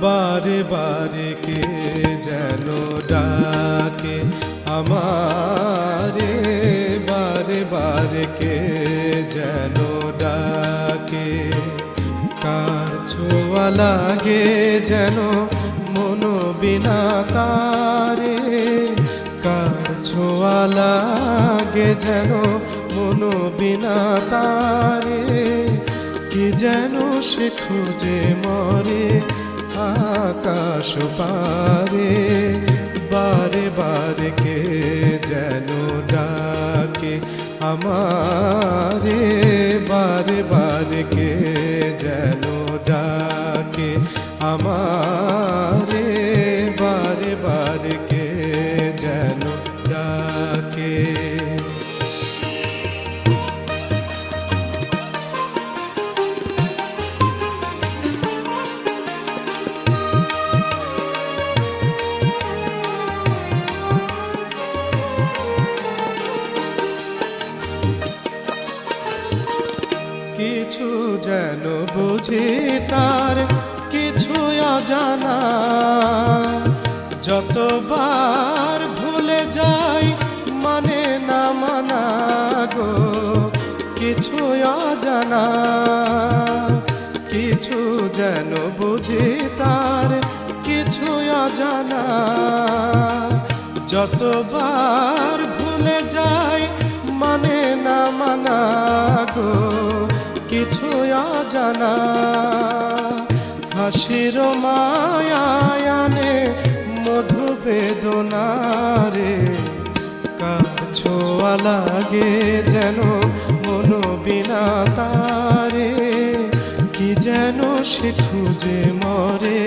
বারে বারে কে যেন ডাকে আমারে, বারে বারে কে যেন ডাকে। কার ছোঁয়া লাগে যেন মন বিনা তারে, কার ছোঁয়া লাগে যেন মন বিনা তারে। কি যেন সে খুঁজে মরে আকাশ পারে, বারে বারে কে যেন ডাকে আমারে, বারে বারে কে যেন ডাকে আমারে, বারে বারে কে যেন ডাকে। কিছু যেন বুঝি তার কিছু অজানা, যতবার ভুলে যাই মানে না মানা গো। কিছু অজানা, কিছু যেন বুঝি তার কিছু অজানা, যতবার ভুলে যাই মানে না মানা গো। কিছু অজানা, হাসির মায়ায় আনে মধু বেদনা রে। কার ছোঁয়া লাগে যেন মন বিনা তারে, কি যেন সে খুঁজে মরে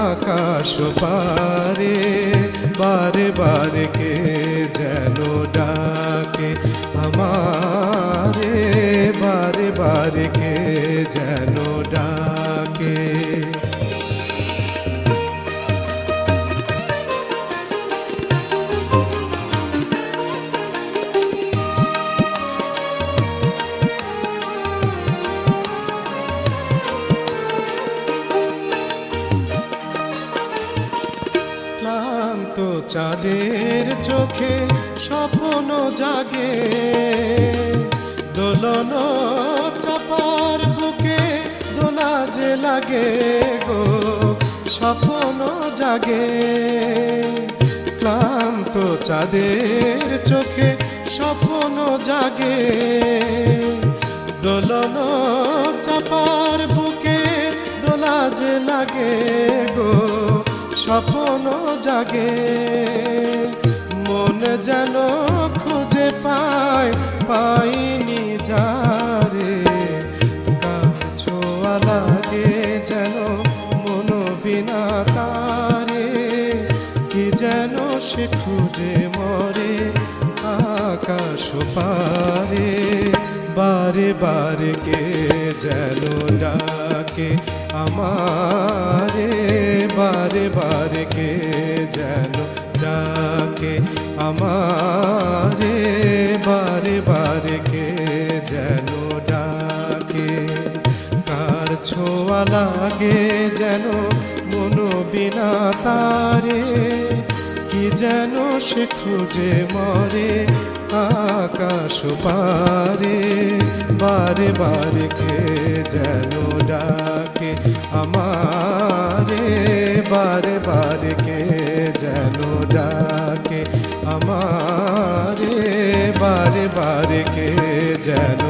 আকাশ পারে, বারে বারে কে যেন ডাকে আমারে, বারে বারে কে যেন ডাকে। ক্লান্ত চাঁদের চোখে স্বপ্ন জাগে, দোলন চাপার বুকে দোলা যে লাগে গো। স্বপ্ন জাগে, ক্লান্ত চাঁদের চোখে স্বপ্ন জাগে, দোলন চাপার বুকে দোলা যে লাগে গো। স্বপ্ন জাগে, মন যেন খুঁজে পায় পাইনি যারে। কার ছোঁয়া লাগে যেন মন বিনা তারে, কি যেন সে খুঁজে মরে আকাশ পারে, বারে বারে কে যেন ডাকে আমারে, বারে বারে কে যেন ডাকে আমারে, বারে বারে কে যেন ডাকে। কার ছোঁয়া লাগে যেন মন বিনা তারে, কি যেন সে খুঁজে মরে আকাশ পারে, বারে বারে কে যেন ডাকে আমারে, বারে বারে কে যেন ডাকে আমারে, বারে বারে কে যেন